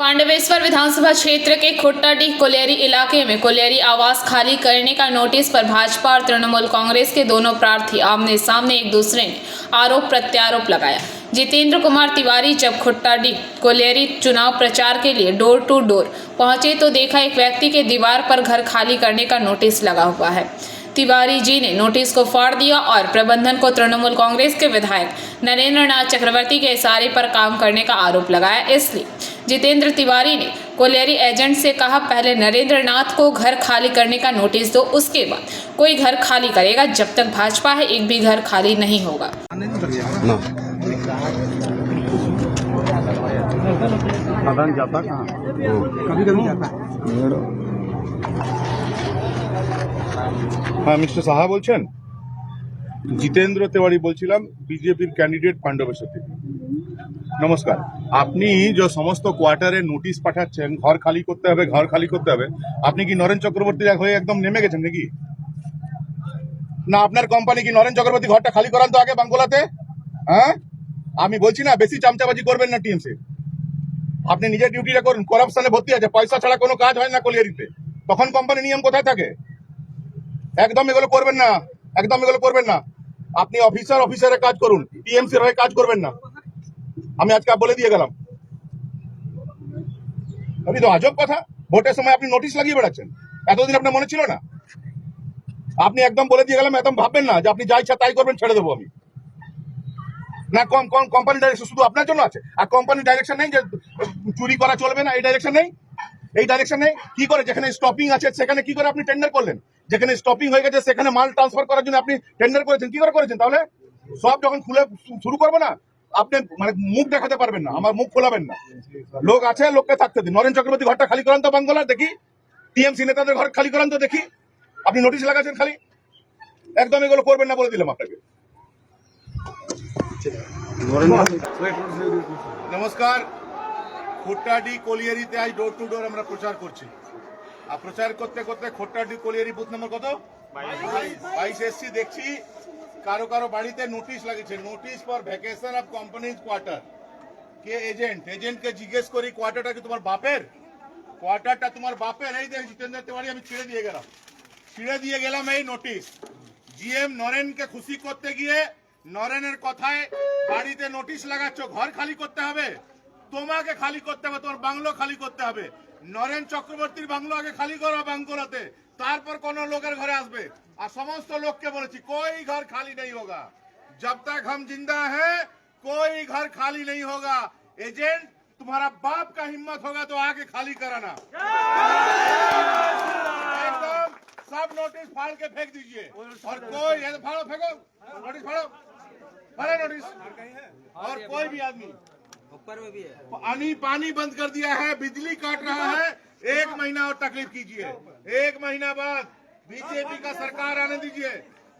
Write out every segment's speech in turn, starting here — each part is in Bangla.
पांडवेश्वर विधानसभा क्षेत्र के खुट्टाडीह कोलियरी इलाके में कोलियरी आवास खाली करने का नोटिस पर भाजपा और तृणमूल कांग्रेस के दोनों प्रार्थी आमने सामने एक दूसरे ने आरोप प्रत्यारोप लगाया। जितेंद्र कुमार तिवारी जब खुट्टाडीह कोलियरी चुनाव प्रचार के लिए डोर टू डोर पहुंचे तो देखा एक व्यक्ति के दीवार पर घर खाली करने का नोटिस लगा हुआ है। तिवारी जी ने नोटिस को फाड़ दिया और प्रबंधन को तृणमूल कांग्रेस के विधायक नरेंद्र नाथ चक्रवर्ती के इशारे पर काम करने का आरोप लगाया। इसलिए जितेंद्र तिवारी ने कोलियरी एजेंट से कहा, पहले नरेंद्र नाथ को घर खाली करने का नोटिस दो, उसके बाद कोई घर खाली करेगा। जब तक भाजपा है एक भी घर खाली नहीं होगा। जाता कहाँ कभी कभी जाता है। हाँ मिस्टर साहा बोलছেন? জিতেন্দ্র তেওয়ারি বলছিলাম, বিজেপির ক্যান্ডিডেট পাণ্ডবেশ্বর থেকে। নমস্কার। আপনি যে সমস্ত কোয়ার্টারে নোটিশ পাঠাচ্ছেন ঘর খালি করতে হবে, ঘর খালি করতে হবে, আপনি কি নরেন চক্রবর্তী হয়ে একদম নেমে গেছেন নাকি? না আপনার কোম্পানি কি নরেন চক্রবর্তী ঘরটা খালি করান তো আগে বাংলাতে? হ্যাঁ, আমি বলছি না বেশি চামচাবাজি করবেন না টিএমসি। আপনি নিজের ডিউটিটা করুন। করাপশনে ভর্তি আছে, পয়সা ছাড়া কোনো কাজ হয় না কলিয়ারিতে। তখন কোম্পানি নিয়ম কোথায় থাকে? একদম এগুলো করবেন না, একদম এগুলো করবেন না। আপনি অফিসারের কাজ করুন, টিএমসির হয়ে কাজ করবেন না। আমি আজকে বলে দিয়ে গেলাম। আমি তো আজব কথা, ভোটের সময় আপনি নোটিশ লাগিয়ে বেড়াচ্ছেন। এতদিন আপনার মনে ছিল না? আপনি একদম বলে দিয়ে গেলাম, একদম ভাববেন না যে আপনি যা ইচ্ছা তাই করবেন, ছেড়ে দেবো আমি। না কোম্পানি ডাইরেকশন শুধু আপনার জন্য আছে, আর কোম্পানি ডাইরেকশন নেই যে চুরি করা চলবে না, এই ডাইরেকশন নেই। এই ডাইরেকশন নেই কি করে? যেখানে স্টপিং আছে সেখানে কি করে আপনি টেন্ডার করলেন? যেখানে স্টপিং হয়ে গেছে সেখানে মাল ট্রান্সফার করার জন্য আপনি টেন্ডার করেছেন, কি করে করেছেন? তাহলে সব যখন খুলে শুরু করবো না, আপনি মানে মুখ দেখাতে পারবেন না, আমার মুখ খোলাবেন না। লোক আছে, লোককে থাকতে দিন। নরেন চক্রবর্তী ঘরটা খালি করান তো বাংলার দেখি, টিএমসি নেতাদের ঘর খালি করান তো দেখি। আপনি নোটিশ লাগাচ্ছেন খালি, একদম এগুলো করবেন না বলে দিলাম আপনাকে। নমস্কার। খুট্টাডি কোলিয়ারিতে আজ ডোর টু ডোর আমরা প্রচার করছি। আর প্রচার করতে করতে খুট্টাডি কোলিয়ারি বুথ নম্বর কত 22 এসছি, দেখছি কারো কারো বাড়িতে নোটিশ লাগিয়েছে, notice for vacation of companies quarter. কে এজেন্টকে জিজ্ঞেস করি কোয়ার্টারটা কি তোমার বাপের? কোয়ার্টারটা তোমার বাপের? এই দেখ জিতেন্দ্র তিওয়ারি, আমি ছিঁড়ে দিয়ে গেলাম এই নোটিশ। জিএম নরেনকে খুশি করতে গিয়ে নরেনের কথায় বাড়িতে নোটিশ লাগাচ্ছ, ঘর খালি করতে হবে। তোমাকে খালি করতে হবে, তোমার বাংলো খালি করতে হবে। নরেন চক্রবর্তীর বাংলো আগে খালি করো বাংলাতে, তারপর কোন লোকের ঘরে আসবে। আর সমস্ত লোককে বলেছি कोई घर खाली नहीं होगा, जब तक हम जिंदा हैं कोई घर खाली नहीं होगा। एजेंट तुम्हारा बाप का हिम्मत होगा तो आके खाली कराना। एकदम सब नोटिस फाड़ के फेंक दीजिए। और कोई फाड़ो, फेंको नोटिस, फाड़ो नोटिस। और कोई भी आदमी पानी बंद कर दिया है, बिजली काट रहा है, 1 महीना और तकलीफ कीजिए। 1 महीना बाद बीजेपी का सरकार आने दीजिए।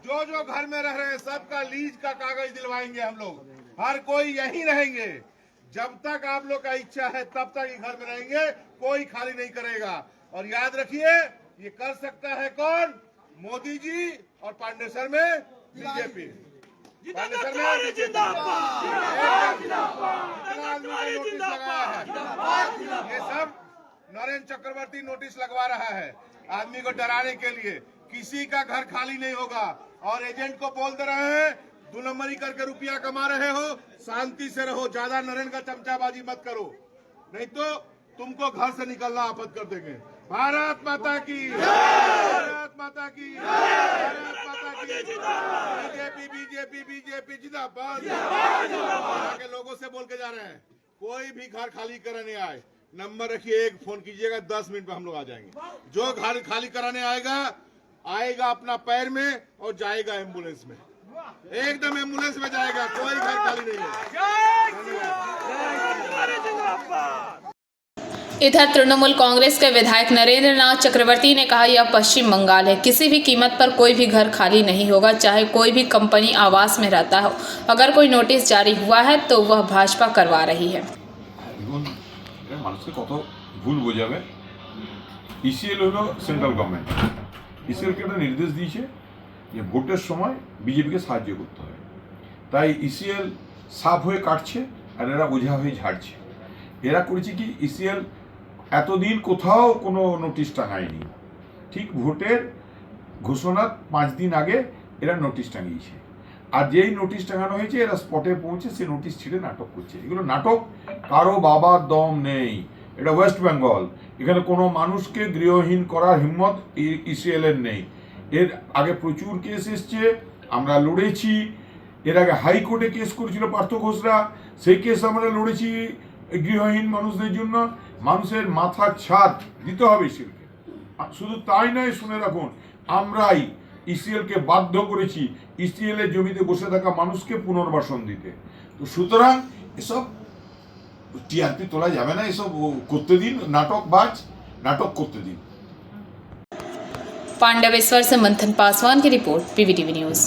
जो घर में रह रहे हैं सबका लीज का कागज दिलवाएंगे हम लोग। हर कोई यहीं रहेंगे, जब तक आप लोग का इच्छा है तब तक ये घर में रहेंगे, कोई खाली नहीं करेगा। और याद रखिए, ये कर सकता है कौन? मोदी जी और पांडेसर में बीजेपी। ये सब नरेन चक्रवर्ती नोटिस लगवा रहा है आदमी को डराने के लिए। किसी का घर खाली नहीं होगा। और एजेंट को बोल दे रहे हैं, 2 नंबरी करके रुपया कमा रहे हो, शांति से रहो, ज्यादा नरेन का चमचाबाजी मत करो, नहीं तो तुमको घर से निकलना आफत कर देंगे। भारत माता की, भारत माता की, भारत माता की। बीजेपी जिंदाबाद। यहाँ के लोगों से बोल के जा रहे हैं, कोई भी घर खाली कराने आए, नंबर रखिए, 1 फोन कीजिएगा, 10 मिनट में हम लोग आ जाएंगे। जो घर खाली कराने आएगा अपना पैर में और जाएगा एम्बुलेंस में, एकदम एम्बुलेंस में जाएगा, कोई घर खाली नहीं होगा। इधर तृणमूल कांग्रेस के विधायक नरेंद्र नाथ चक्रवर्ती ने कहा, यह पश्चिम बंगाल है, किसी भी कीमत पर कोई भी घर खाली नहीं होगा, चाहे कोई भी कंपनी आवास में रहता हो। अगर कोई नोटिस जारी हुआ है तो वह भाजपा करवा रही है। মানুষকে কত ভুল বোঝাবে। ইসিএল হলো সেন্ট্রাল গভর্নমেন্ট, ইসিএলকে একটা নির্দেশ দিয়েছে যে ভোটের সময় বিজেপিকে সাহায্য করতে হবে, তাই ইসিএল সাফ হয়ে কাটছে আর এরা ওঝা হয়ে ঝাড়ছে। এরা করেছে কি, ইসিএল এতদিন কোথাও কোনো নোটিশ টাঙায়নি, ঠিক ভোটের ঘোষণার 5 দিন আগে এরা নোটিশ টাঙিয়েছে। আর যেই নোটিশ টাঙানো হয়েছে এরা স্পটে পৌঁছে সে নোটিশ ছিঁড়ে নাটক করছে। এগুলো নাটক, কারো বাবার দম নেই। এটা ওয়েস্ট বেঙ্গল, এখানে কোনো মানুষকে গৃহহীন করার হিম্মত ইসিএল এর নেই। এর আগে প্রচুর কেস এসছে, আমরা লড়েছি। এর আগে হাইকোর্টে কেস করেছিল পার্থ ঘোষরা, সেই কেস আমরা লড়েছি গৃহহীন মানুষদের জন্য। মানুষের মাথার ছাদ দিতে হবে ইসিএলকে। শুধু তাই নয়, শুনে রাখুন, আমরাই ইসিএলকে বাধ্য করেছি ইসিএল এর জমিতে বসে থাকা মানুষকে পুনর্বাসন দিতে। তো সুতরাং এসব টিআরপি তোলা যাবে না, এসব করতে দিন, নাটক করতে দিন। पांडवेश्वर से मंथन पासवान की रिपोर्ट, पीवीटीवी न्यूज।